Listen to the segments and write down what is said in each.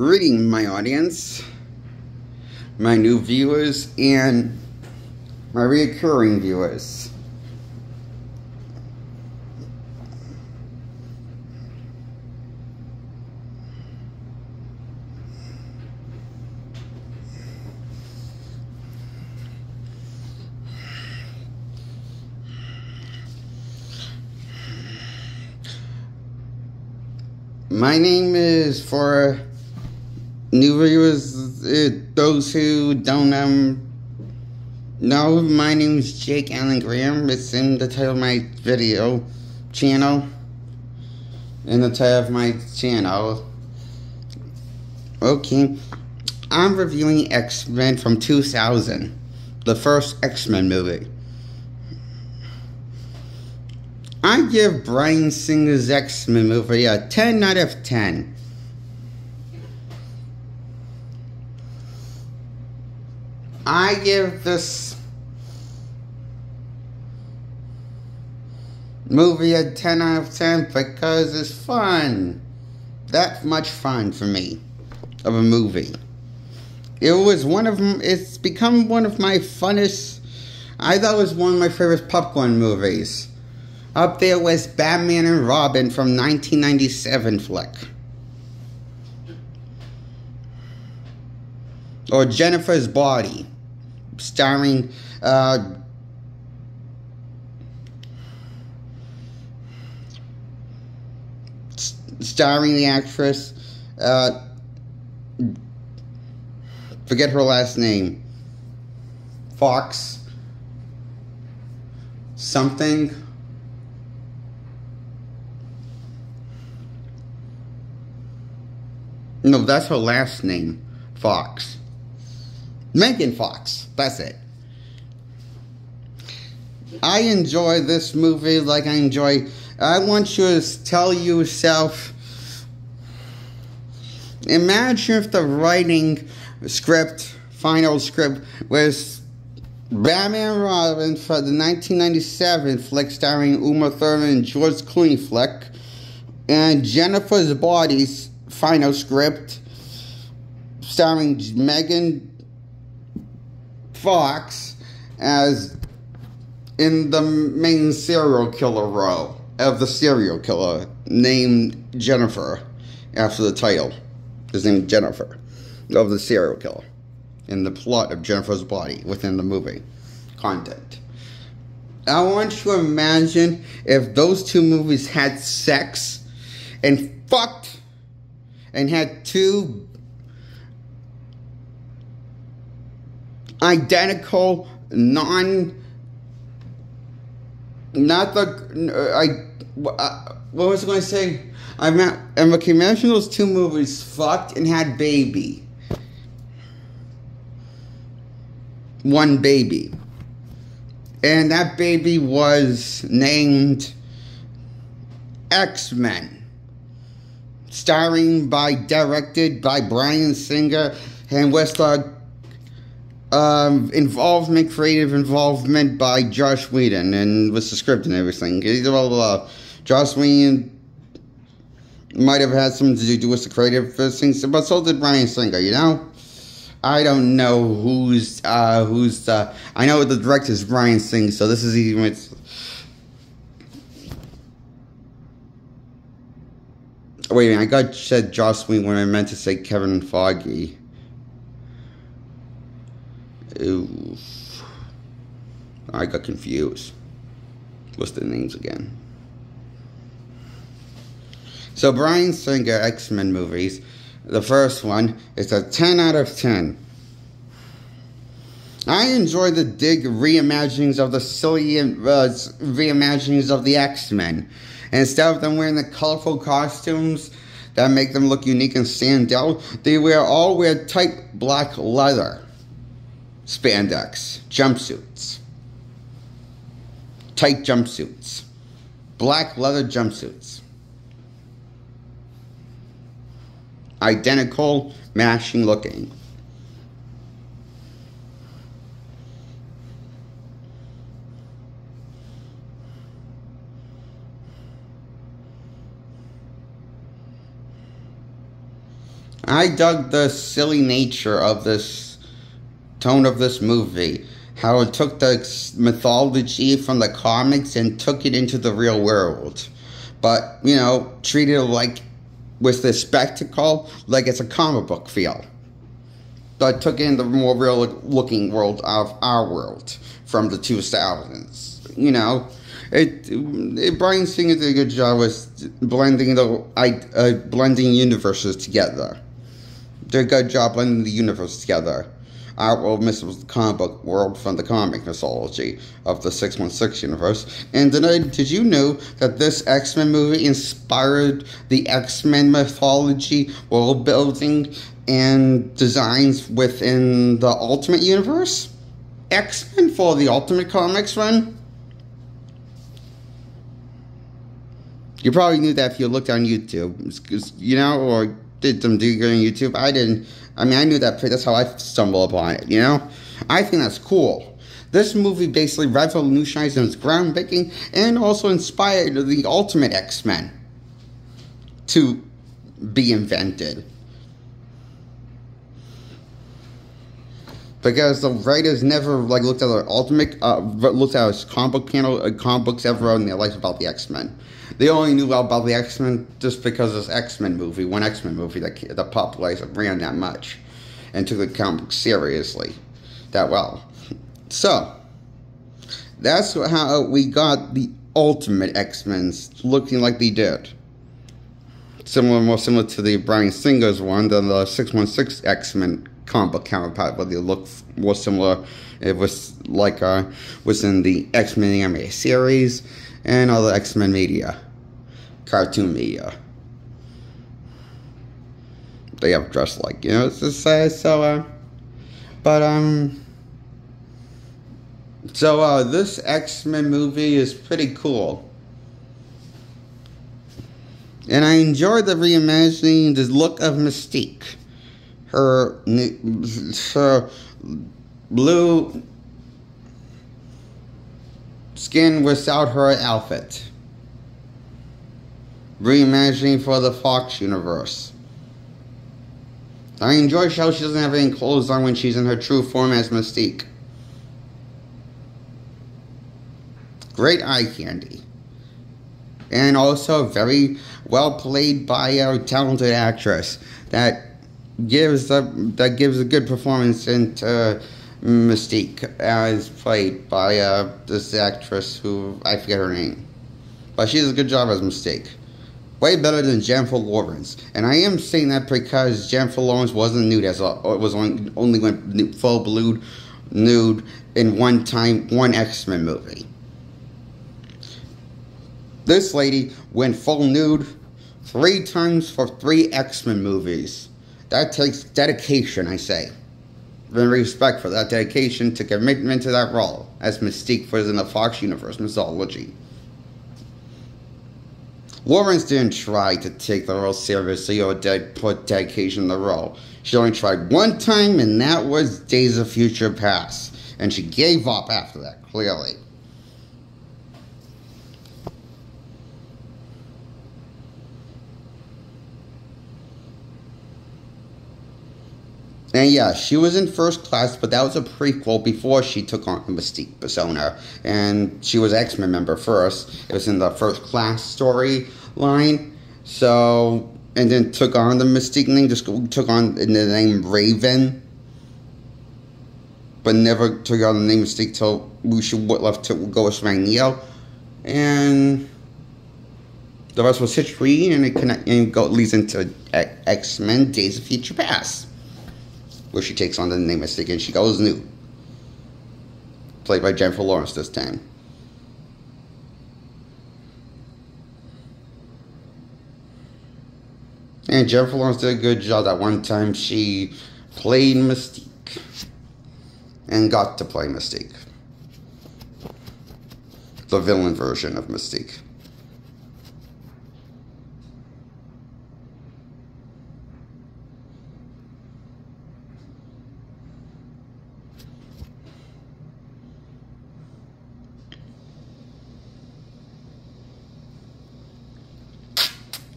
Greeting, my audience, my new viewers, and my reoccurring viewers. My name is, for new viewers, those who don't know, my name is Jake Allen Graham. It's in the title of my video channel. Okay, I'm reviewing X-Men from 2000, the first X-Men movie. I give Bryan Singer's X-Men movie a 10 out of 10. I give this movie a 10 out of 10 because it's fun. That much fun for me of a movie. It's become one of my funnest. I thought it was one of my favorite popcorn movies. Up there was Batman and Robin from 1997 flick. Or Jennifer's Body, starring the actress, forget her last name, Fox something. No, that's her last name. Fox. Megan Fox. That's it. I enjoy this movie like I want you to tell yourself, imagine if the final script was Batman and Robin for the 1997 flick starring Uma Thurman and George Clooney flick, and Jennifer's Body's final script starring Megan Fox as in the main serial killer role of the serial killer named Jennifer, after the title. His name is Jennifer, of the serial killer, in the plot of Jennifer's Body within the movie content. I want you to imagine if those two movies had sex and fucked and had two identical, what was I going to say? Imagine those two movies fucked and had baby. One baby. And that baby was named X-Men. Directed by Bryan Singer, and with creative involvement by Joss Whedon, and with the script and everything. Joss Whedon might have had something to do with the creative things, but so did Bryan Singer, you know? I don't know I know the director is Bryan Singer, so this is even. Wait a minute, I said Joss Whedon when I meant to say Kevin Feige. Oof. I got confused. What's the names again? So Bryan Singer X-Men movies, the first one is a 10 out of 10. I enjoy the reimaginings of the silly reimaginings of the X-Men. And instead of them wearing the colorful costumes that make them look unique and stand out, they all wear tight black leather spandex jumpsuits. Tight jumpsuits. Black leather jumpsuits. Identical, matching looking. I dug the silly nature of this tone of this movie. How it took the mythology from the comics and took it into the real world. But, you know, treated it like, with this spectacle, like it's a comic book feel. But took in the more real looking world of our world from the 2000s. You know, Bryan Singer did a good job with blending universes together. Did a good job blending the universe together. Our world was the comic book world from the comic mythology of the 616 universe. And did you know that this X-Men movie inspired the X-Men mythology, world building, and designs within the Ultimate Universe? X-Men for the Ultimate Comics run? You probably knew that if you looked on YouTube, you know, or did some digging on YouTube. I didn't. I mean, I knew that. That's how I stumbled upon it, you know? I think that's cool. This movie basically revolutionized and was groundbreaking and also inspired the Ultimate X-Men to be invented. Because the writers never looked at the looked at a comic books ever wrote in their life about the X-Men. They only knew about the X-Men just because of this X-Men movie, one X-Men movie that popularized and ran that much, and took the comic book seriously that well. So that's how we got the Ultimate X-Men looking like they did. More similar to the Bryan Singer's one than the 616 X-Men comic book counterpart, but they look more similar. It was was in the X-Men animated series and other X-Men media, cartoon media. They have dressed like, you know, it's just this X-Men movie is pretty cool. And I enjoyed the reimagining the look of Mystique. Her blue skin without her outfit. Reimagining for the Fox universe. I enjoy how she doesn't have any clothes on when she's in her true form as Mystique. Great eye candy. And also very well played by a talented actress that gives a good performance into Mystique, as played by this actress who I forget her name, but she does a good job as Mystique. Way better than Jennifer Lawrence, and I am saying that because Jennifer Lawrence wasn't nude only went full nude in one X-Men movie. This lady went full nude 3 times for 3 X-Men movies. That takes dedication, I say. And respect for that dedication to commitment to that role, as Mystique was in the Fox Universe mythology. Lawrence didn't try to take the role seriously or put dedication in the role. She only tried one time, and that was Days of Future Past. And she gave up after that, clearly. And yeah, she was in First Class, but that was a prequel before she took on the Mystique persona. And she was an X-Men member first. It was in the First Class storyline. So, and then took on the Mystique name, just took on the name Raven. But never took on the name Mystique till Lucia left to go with Magneto. And the rest was history, and it leads into X-Men Days of Future Past, where she takes on the name Mystique and she goes new. Played by Jennifer Lawrence this time. And Jennifer Lawrence did a good job. That one time she played Mystique. And got to play Mystique. The villain version of Mystique.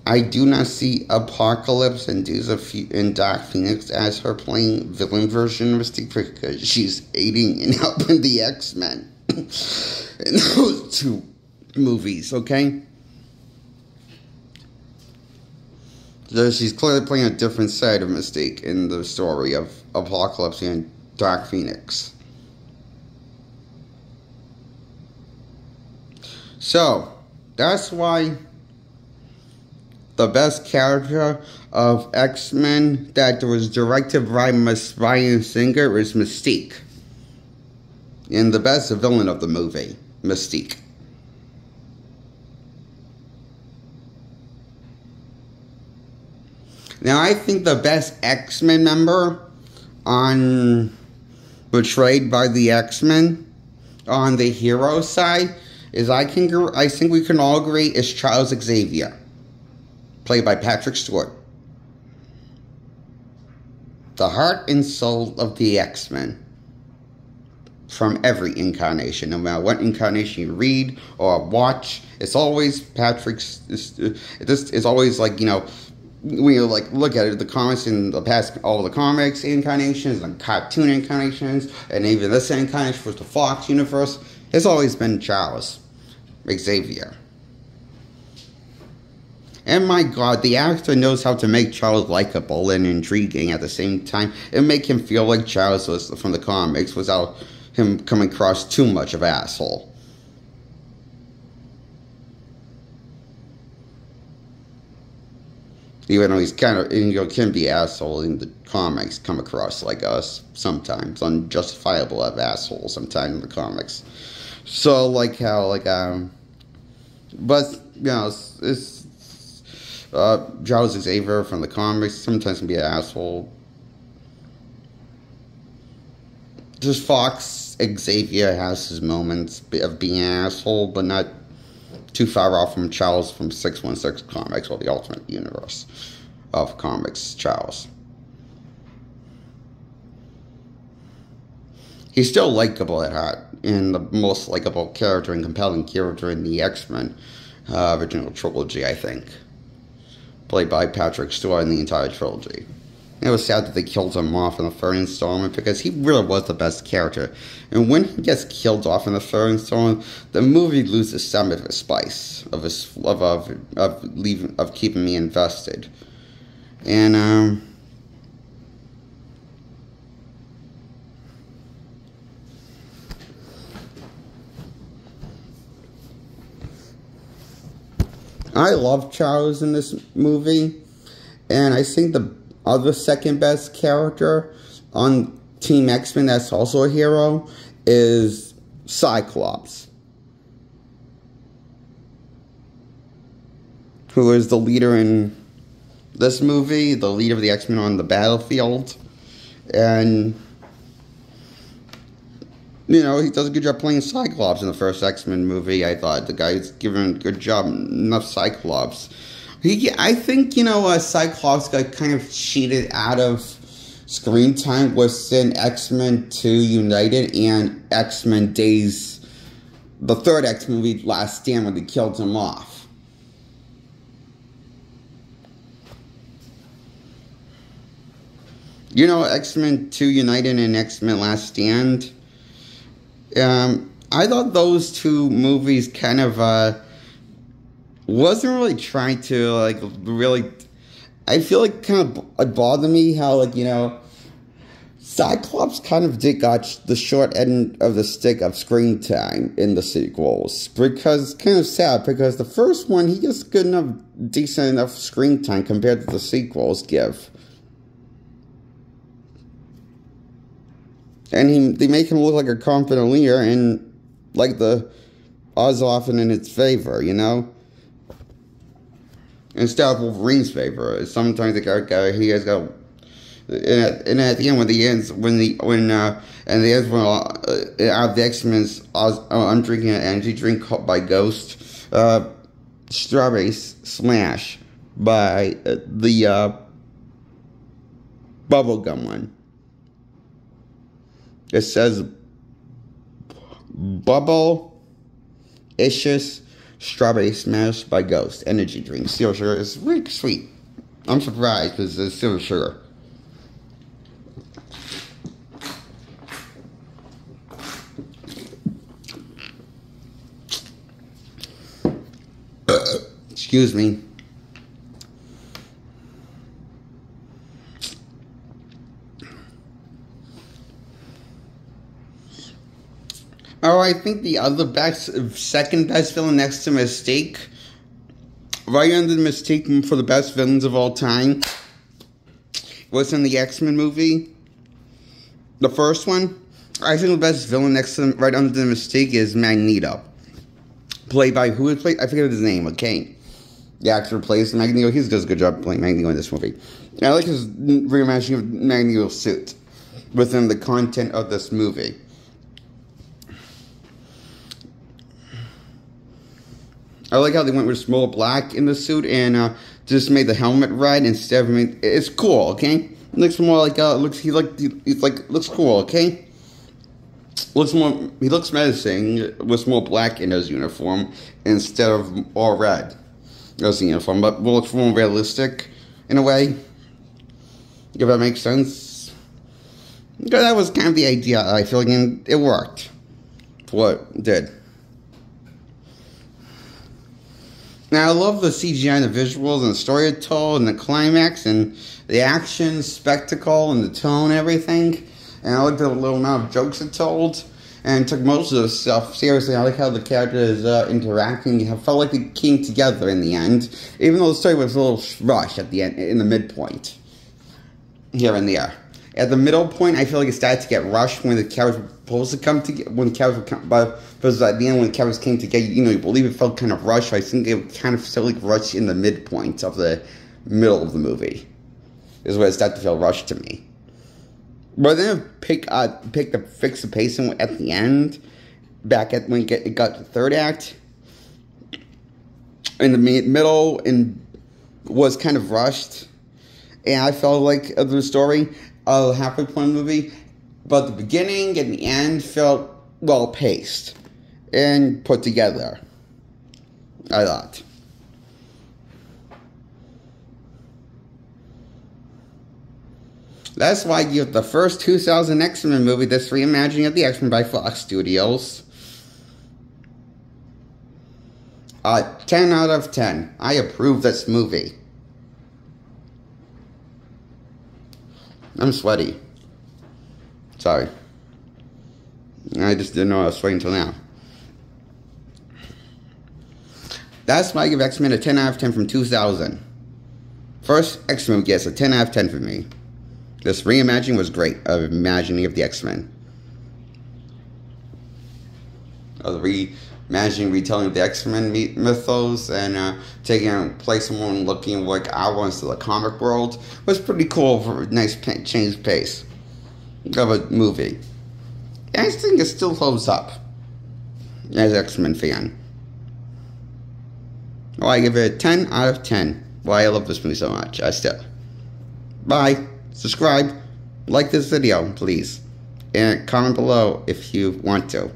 I do not see Apocalypse and Dark Phoenix as her playing villain version of Mystique, because she's aiding and helping the X-Men in those two movies, okay? So she's clearly playing a different side of Mystique in the story of Apocalypse and Dark Phoenix. So, that's why the best character of X-Men that was directed by Bryan Singer is Mystique. And the best villain of the movie, Mystique. Now, I think the best X-Men member portrayed by the X-Men on the hero side is, I think we can all agree, is Charles Xavier, played by Patrick Stewart. The heart and soul of the X-Men. From every incarnation, no matter what incarnation you read or watch, it's always Patrick's. It's always like, you know, when you like look at it, the comics in the past, all the comics incarnations and cartoon incarnations, and even this incarnation was the Fox universe. It's always been Charles Xavier. And my God, the actor knows how to make Charles likable and intriguing at the same time, and make him feel like Charles was from the comics without him coming across too much of an asshole. Even though he's kind of, you know, can be asshole in the comics, come across like us sometimes, unjustifiable of assholes sometimes in the comics. So like how but you know, Charles Xavier from the comics sometimes can be an asshole. Just Fox Xavier has his moments of being an asshole, but not too far off from Charles from 616 Comics, or the Ultimate Universe of Comics, Charles. He's still likable at heart, and the most likable character and compelling character in the X-Men original trilogy, I think. Played by Patrick Stewart in the entire trilogy. It was sad that they killed him off in the third installment, because he really was the best character. And when he gets killed off in the third installment, the movie loses some of its spice of keeping me invested. And I love Charles in this movie, and I think the other second best character on Team X-Men that's also a hero is Cyclops, who is the leader in this movie, the leader of the X-Men on the battlefield. And, you know, he does a good job playing Cyclops in the first X-Men movie. I thought the guy's given a good job, enough Cyclops. I think, you know, Cyclops got kind of cheated out of screen time within X-Men 2 United and X-Men Days, the third X-Men movie, Last Stand, when they killed him off. You know, X-Men 2 United and X-Men Last Stand, I thought those two movies kind of, wasn't really trying to, like, really, I feel like kind of it bothered me how, like, you know, Cyclops kind of got the short end of the stick of screen time in the sequels, because it's kind of sad, because the first one, he gets good enough, decent enough screen time compared to the sequels give. And they make him look like a confident leader, and like the odds often in its favor, you know? Instead of Wolverine's favor. Sometimes the guy, he has got, and at the end, when the X-Men's, I'm drinking an energy drink by Ghost, Strawberry Smash by the bubblegum one. It says Bubble-icious Strawberry Smash by Ghost energy drink. Zero sugar is really sweet. I'm surprised because it's zero sugar. Excuse me. Oh, I think the other second best villain next to Mystique, right under Mystique for the best villains of all time, was in the X-Men movie. The first one, I think the best villain next to right under the Mystique is Magneto. Played by, who is played? I forget his name, okay. The actor who plays Magneto, he does a good job playing Magneto in this movie. And I like his reimagining of Magneto's suit within the content of this movie. I like how they went with small black in the suit and just made the helmet red instead of it's cool, okay? It looks more like looks cool, okay? He looks menacing with more black in his uniform instead of all red. That's the uniform, but looks more realistic in a way. If that makes sense. That was kind of the idea, I feel like, and it worked for what it did. Now, I love the CGI and the visuals and the story it told and the climax and the action, spectacle, and the tone and everything. And I like the little amount of jokes it told and took most of the stuff seriously. I like how the characters interacting. I felt like they came together in the end, even though the story was a little rushed at the end, in the midpoint, here and there. At the middle point, I feel like it started to get rushed when the characters were supposed to come together. When the characters would come, but at the end, when the characters came together, you believe it felt kind of rushed. I think it kind of felt like rushed in the midpoint of the middle of the movie. Is where it started to feel rushed to me. But then fix the pacing at the end, back at when it got to the third act, in the middle, and was kind of rushed. And I felt like the story, halfway point of the movie, but the beginning and the end felt well paced and put together, I thought. That's why I give the first 2000 X-Men movie this reimagining of the X-Men by Fox Studios 10 out of 10. I approve this movie. I'm sweaty. Sorry. I just didn't know I was sweating until now. That's why I give X-Men a 10 out of 10 from 2000. First X-Men gets a 10 out of 10 for me. This reimagining was great, of imagining of the X-Men. The reimagining, retelling of the X-Men mythos, and taking place someone looking like our into the comic world was pretty cool for a nice change pace of a movie. And I think it still holds up as an X-Men fan. Well, I give it a 10 out of 10. Why I love this movie so much. Bye. Subscribe, like this video, please, and comment below if you want to.